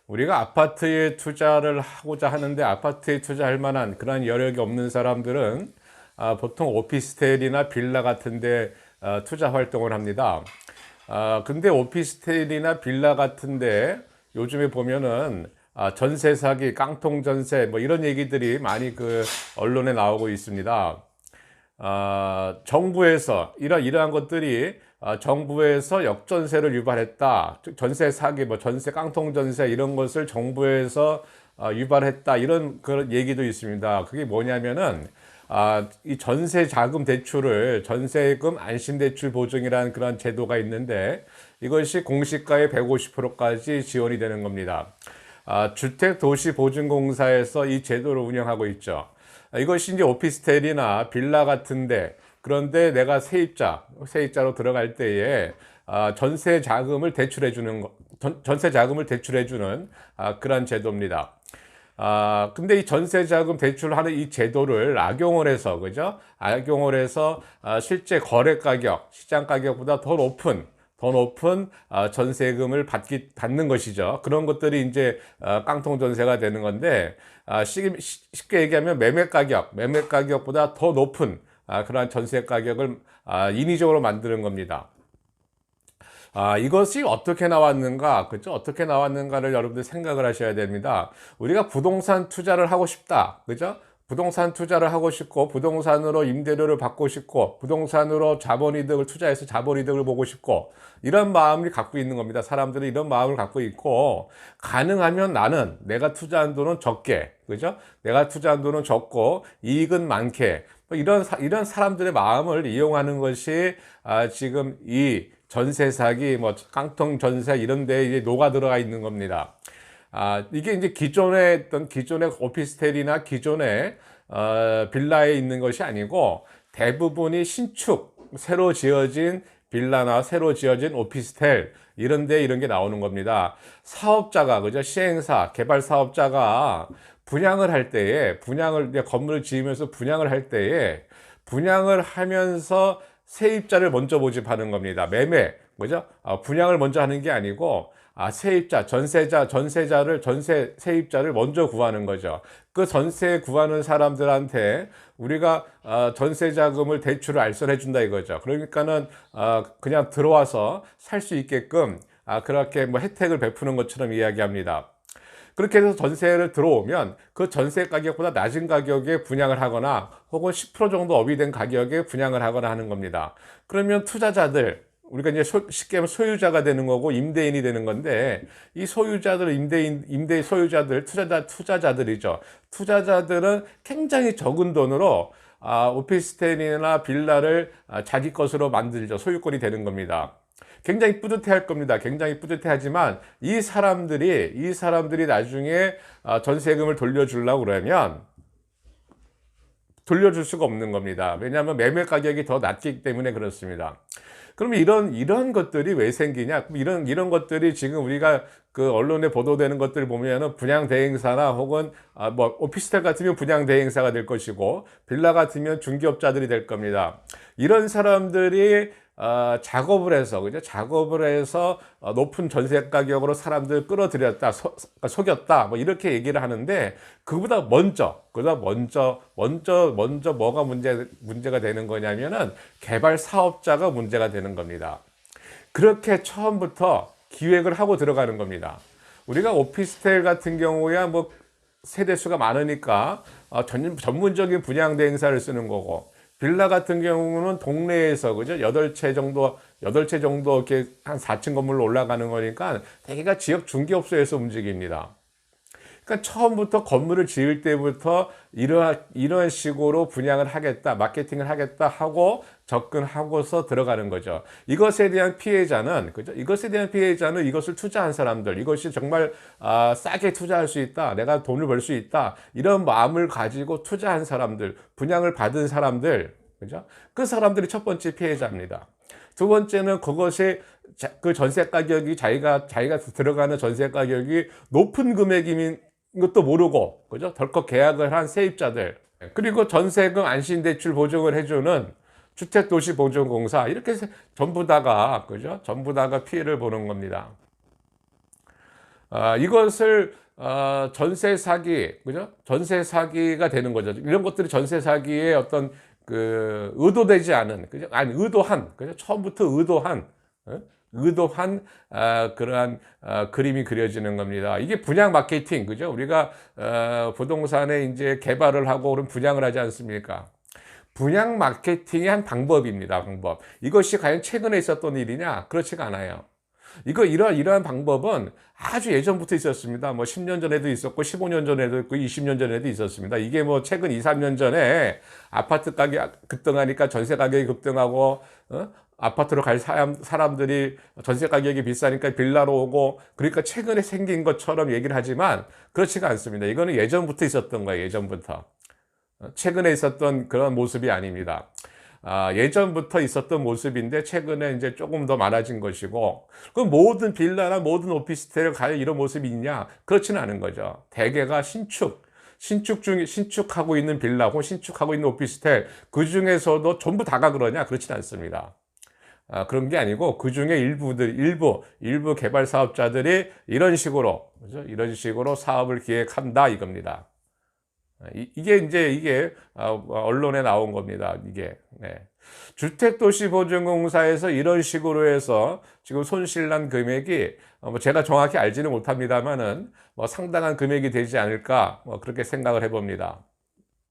우리가 아파트에 투자를 하고자 하는데 아파트에 투자할 만한 그런 여력이 없는 사람들은 보통 오피스텔이나 빌라 같은 데 투자 활동을 합니다. 근데 오피스텔이나 빌라 같은데 요즘에 보면은 전세 사기, 깡통 전세 뭐 이런 얘기들이 많이 그 언론에 나오고 있습니다. 정부에서 이러한 것들이 정부에서 역전세를 유발했다. 전세 사기, 뭐 전세 깡통 전세 이런 것을 정부에서 유발했다. 이런 그런 얘기도 있습니다. 그게 뭐냐면은 이 전세 자금 대출을 전세금 안심대출 보증이라는 그런 제도가 있는데 이것이 공시가의 150%까지 지원이 되는 겁니다. 주택도시보증공사에서 이 제도를 운영하고 있죠. 이것이 이제 오피스텔이나 빌라 같은데 그런데 내가 세입자로 들어갈 때에 전세 자금을 대출해 주는 전세 자금을 대출해 주는 그런 제도입니다. 근데 이 전세자금 대출하는 이 제도를 악용을 해서, 그죠? 악용을 해서, 실제 거래 가격, 시장 가격보다 더 높은 전세금을 받는 것이죠. 그런 것들이 이제 깡통 전세가 되는 건데, 쉽게 얘기하면 매매 가격보다 더 높은 그러한 전세 가격을 인위적으로 만드는 겁니다. 이것이 어떻게 나왔는가, 그죠? 어떻게 나왔는가를 여러분들 생각을 하셔야 됩니다. 우리가 부동산 투자를 하고 싶다, 그죠? 부동산 투자를 하고 싶고, 부동산으로 임대료를 받고 싶고, 부동산으로 자본이득을 투자해서 자본이득을 보고 싶고, 이런 마음을 갖고 있는 겁니다. 사람들은 이런 마음을 갖고 있고, 가능하면 나는 내가 투자한 돈은 적게, 그죠? 내가 투자한 돈은 적고, 이익은 많게, 뭐 이런 사람들의 마음을 이용하는 것이, 지금 이 전세 사기, 뭐 깡통 전세 이런 데에 이제 녹아 들어가 있는 겁니다. 이게 이제 기존의 오피스텔이나 기존의 빌라에 있는 것이 아니고 대부분이 신축, 새로 지어진 빌라나 새로 지어진 오피스텔 이런 데 이런 게 나오는 겁니다. 사업자가, 그죠? 시행사, 개발 사업자가 분양을 할 때에 건물을 지으면서 분양을 할 때에 분양을 하면서 세입자를 먼저 모집하는 겁니다. 그죠? 분양을 먼저 하는 게 아니고, 세입자를 먼저 구하는 거죠. 그 전세 구하는 사람들한테 우리가 전세 자금을 대출을 알선해 준다 이거죠. 그러니까는 그냥 들어와서 살 수 있게끔 그렇게 뭐 혜택을 베푸는 것처럼 이야기합니다. 그렇게 해서 전세를 들어오면 그 전세 가격보다 낮은 가격에 분양을 하거나 혹은 10% 정도 업이 된 가격에 분양을 하거나 하는 겁니다. 그러면 투자자들, 우리가 이제 쉽게 하면 소유자가 되는 거고 임대인이 되는 건데 이 소유자들, 임대 소유자들, 투자자들이죠. 투자자들은 굉장히 적은 돈으로 오피스텔이나 빌라를 자기 것으로 만들죠. 소유권이 되는 겁니다. 굉장히 뿌듯해 할 겁니다. 굉장히 뿌듯해 하지만 이 사람들이 나중에 전세금을 돌려주려고 그러면 돌려줄 수가 없는 겁니다. 왜냐하면 매매 가격이 더 낮기 때문에 그렇습니다. 그러면 이런 것들이 왜 생기냐? 이런 것들이 지금 우리가 그 언론에 보도되는 것들 보면은 분양 대행사나 혹은 뭐 오피스텔 같으면 분양 대행사가 될 것이고 빌라 같으면 중개업자들이 될 겁니다. 이런 사람들이 그죠? 작업을 해서 높은 전세 가격으로 사람들 끌어들였다, 속였다, 뭐 이렇게 얘기를 하는데 그보다 먼저 뭐가 문제가 되는 거냐면은 개발 사업자가 문제가 되는 겁니다. 그렇게 처음부터 기획을 하고 들어가는 겁니다. 우리가 오피스텔 같은 경우야 뭐 세대수가 많으니까 전문적인 분양 대행사를 쓰는 거고 빌라 같은 경우는 동네에서, 그죠? 8채 정도 이렇게 한 4층 건물로 올라가는 거니까 대개가 지역 중개업소에서 움직입니다. 그러니까 처음부터 건물을 지을 때부터 이러한 식으로 분양을 하겠다, 마케팅을 하겠다 하고 접근하고서 들어가는 거죠. 이것에 대한 피해자는, 그죠? 이것에 대한 피해자는 이것을 투자한 사람들, 이것이 정말 싸게 투자할 수 있다, 내가 돈을 벌 수 있다, 이런 마음을 가지고 투자한 사람들, 분양을 받은 사람들, 그죠? 그 사람들이 첫 번째 피해자입니다. 두 번째는 그것이 그 전세 가격이 자기가 들어가는 전세 가격이 높은 금액인 것도 모르고, 그죠? 덜컥 계약을 한 세입자들, 그리고 전세금 안심대출 보증을 해주는 주택도시보증공사, 이렇게 전부 다가, 그죠? 전부 다가 피해를 보는 겁니다. 이것을 전세 사기, 그죠? 전세 사기가 되는 거죠. 이런 것들이 전세 사기의 어떤 그 의도되지 않은, 그죠? 아니 의도한, 그죠? 처음부터 의도한, 어? 의도한 그러한 그림이 그려지는 겁니다. 이게 분양 마케팅, 그죠? 우리가 부동산에 이제 개발을 하고 그런 분양을 하지 않습니까? 분양 마케팅의 한 방법입니다. 방법. 이것이 과연 최근에 있었던 일이냐? 그렇지가 않아요. 이러한 방법은 아주 예전부터 있었습니다. 뭐 10년 전에도 있었고, 15년 전에도 있고, 20년 전에도 있었습니다. 이게 뭐 최근 2, 3년 전에 아파트 가격 급등하니까 전세 가격이 급등하고, 아파트로 갈 사람들이 전세 가격이 비싸니까 빌라로 오고, 그러니까 최근에 생긴 것처럼 얘기를 하지만 그렇지가 않습니다. 이거는 예전부터 있었던 거예요. 예전부터. 최근에 있었던 그런 모습이 아닙니다. 예전부터 있었던 모습인데 최근에 이제 조금 더 많아진 것이고, 그 모든 빌라나 모든 오피스텔에 과연 이런 모습이 있냐? 그렇지는 않은 거죠. 대개가 신축하고 있는 빌라 혹은 신축하고 있는 오피스텔, 그 중에서도 전부 다가 그러냐? 그렇지는 않습니다. 그런 게 아니고 그 중에 일부 개발 사업자들이 이런 식으로, 그죠? 이런 식으로 사업을 기획한다 이겁니다. 이게 언론에 나온 겁니다. 이게. 네. 주택도시보증공사에서 이런 식으로 해서 지금 손실난 금액이 뭐 제가 정확히 알지는 못합니다만은 뭐 상당한 금액이 되지 않을까 뭐 그렇게 생각을 해봅니다.